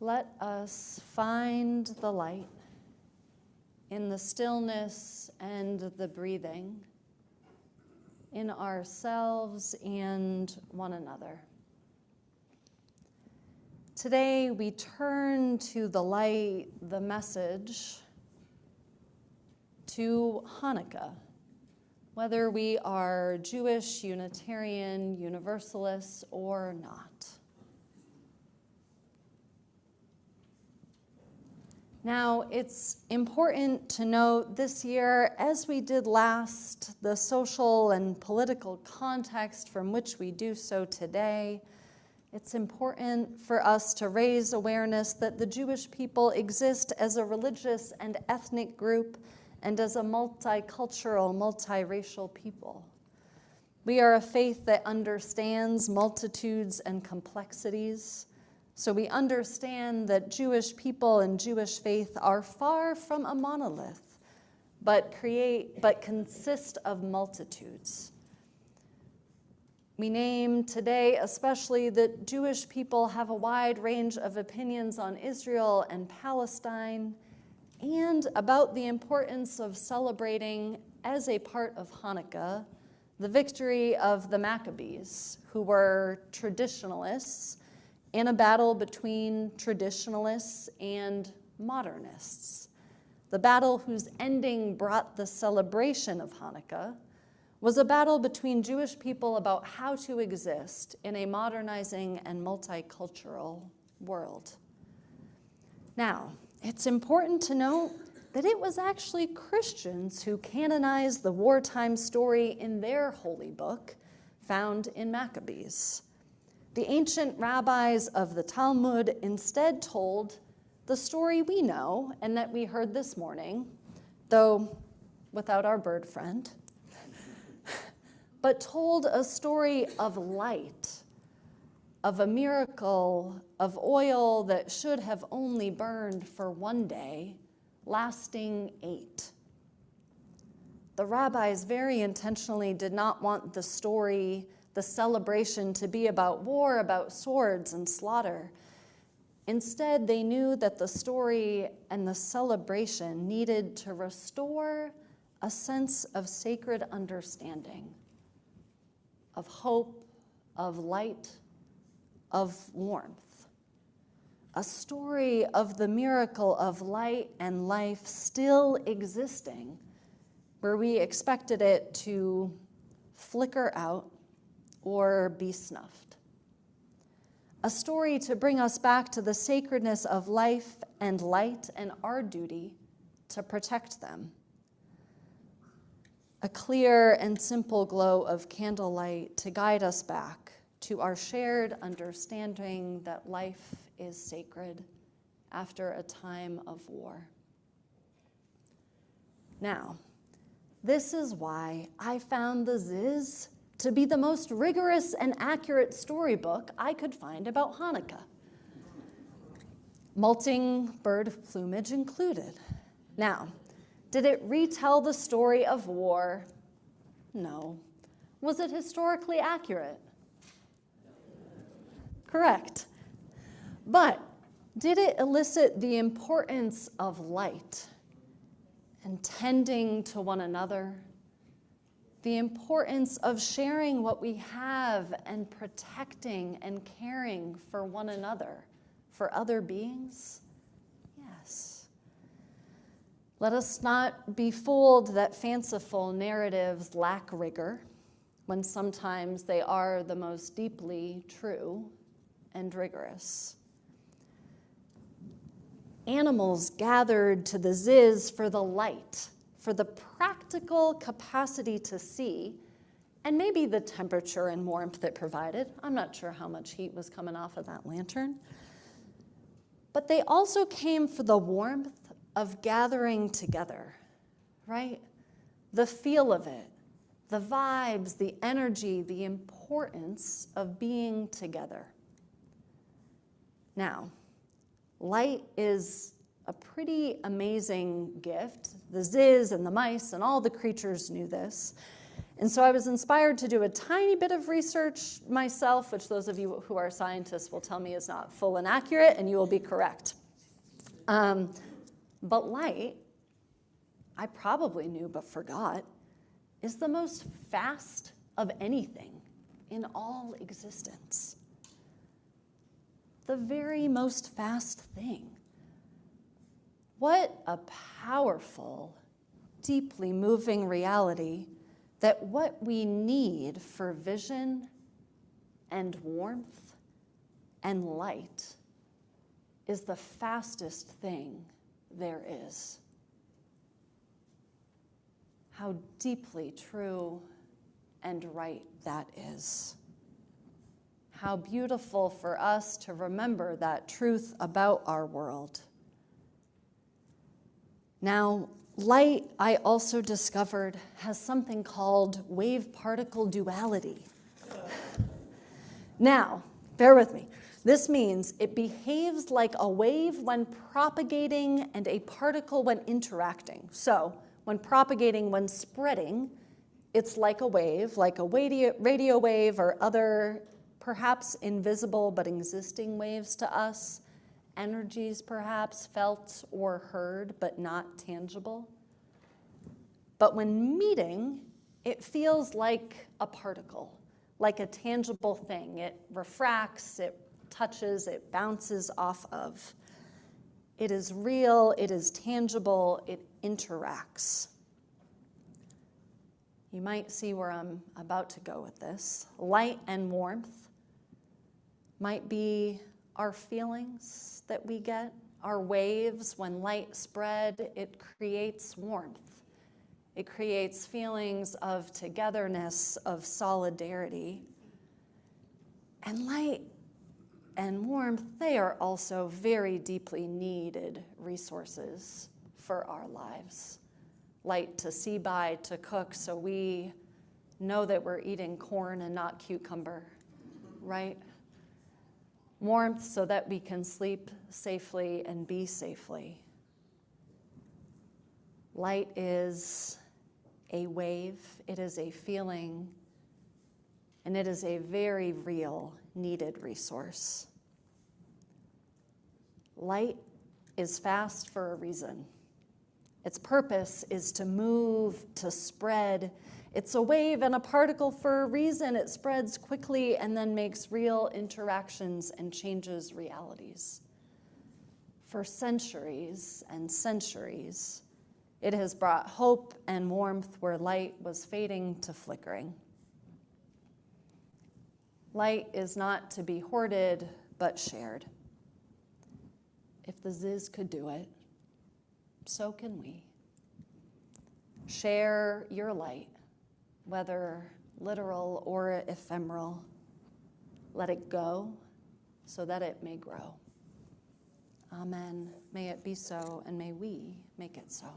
Let us find the light in the stillness and the breathing, in ourselves and one another. Today we turn to the light, the message, to Hanukkah, whether we are Jewish, Unitarian, Universalists, or not. Now, it's important to note this year, as we did last, the social and political context from which we do so today. It's important for us to raise awareness that the Jewish people exist as a religious and ethnic group and as a multicultural, multiracial people. We are a faith that understands multitudes and complexities. So we understand that Jewish people and Jewish faith are far from a monolith, but consist of multitudes. We name today especially that Jewish people have a wide range of opinions on Israel and Palestine, and about the importance of celebrating, as a part of Hanukkah, the victory of the Maccabees, who were traditionalists, in a battle between traditionalists and modernists. The battle whose ending brought the celebration of Hanukkah was a battle between Jewish people about how to exist in a modernizing and multicultural world. Now, it's important to note that it was actually Christians who canonized the wartime story in their holy book, found in Maccabees. The ancient rabbis of the Talmud instead told the story we know and that we heard this morning, though without our bird friend, but told a story of light, of a miracle, of oil that should have only burned for one day, lasting 8. The rabbis very intentionally did not want the story, the celebration, to be about war, about swords and slaughter. Instead, they knew that the story and the celebration needed to restore a sense of sacred understanding, of hope, of light, of warmth. A story of the miracle of light and life still existing, where we expected it to flicker out or be snuffed. A story to bring us back to the sacredness of life and light and our duty to protect them. A clear and simple glow of candlelight to guide us back to our shared understanding that life is sacred after a time of war. Now, this is why I found the Ziz to be the most rigorous and accurate storybook I could find about Hanukkah. Molting bird plumage included. Now, did it retell the story of war? No. Was it historically accurate? Correct. But did it elicit the importance of light and tending to one another? The importance of sharing what we have and protecting and caring for one another, for other beings? Yes. Let us not be fooled that fanciful narratives lack rigor, when sometimes they are the most deeply true and rigorous. Animals gathered to the Ziz for the light, for the practical capacity to see, and maybe the temperature and warmth it provided. I'm not sure how much heat was coming off of that lantern. But they also came for the warmth of gathering together, right? The feel of it, the vibes, the energy, the importance of being together. Now, light is a pretty amazing gift. The Ziz and the mice and all the creatures knew this. And so I was inspired to do a tiny bit of research myself, which those of you who are scientists will tell me is not full and accurate, and you will be correct. But light, I probably knew but forgot, is the most fast of anything in all existence. The very most fast thing. What a powerful, deeply moving reality that what we need for vision and warmth and light is the fastest thing there is. How deeply true and right that is. How beautiful for us to remember that truth about our world. Now, light, I also discovered, has something called wave-particle duality. Now, bear with me. This means it behaves like a wave when propagating and a particle when interacting. So, when propagating, when spreading, it's like a radio wave or other perhaps invisible but existing waves to us, energies perhaps felt or heard but not tangible. But when meeting, it feels like a particle, like a tangible thing. It refracts, it touches, it bounces off of. It is real, it is tangible, it interacts. You might see where I'm about to go with this. Light and warmth might be our feelings that we get, our waves. When light spread, it creates warmth. It creates feelings of togetherness, of solidarity. And light and warmth, they are also very deeply needed resources for our lives. Light to see by, to cook, so we know that we're eating corn and not cucumber, right? Warmth so that we can sleep safely and be safely. Light is a wave, it is a feeling, and it is a very real, needed resource. Light is fast for a reason. Its purpose is to move, to spread. It's a wave and a particle for a reason. It spreads quickly and then makes real interactions and changes realities. For centuries and centuries, it has brought hope and warmth where light was fading to flickering. Light is not to be hoarded, but shared. If the Ziz could do it, so can we. Share your light, whether literal or ephemeral. Let it go so that it may grow. Amen. May it be so, and may we make it so.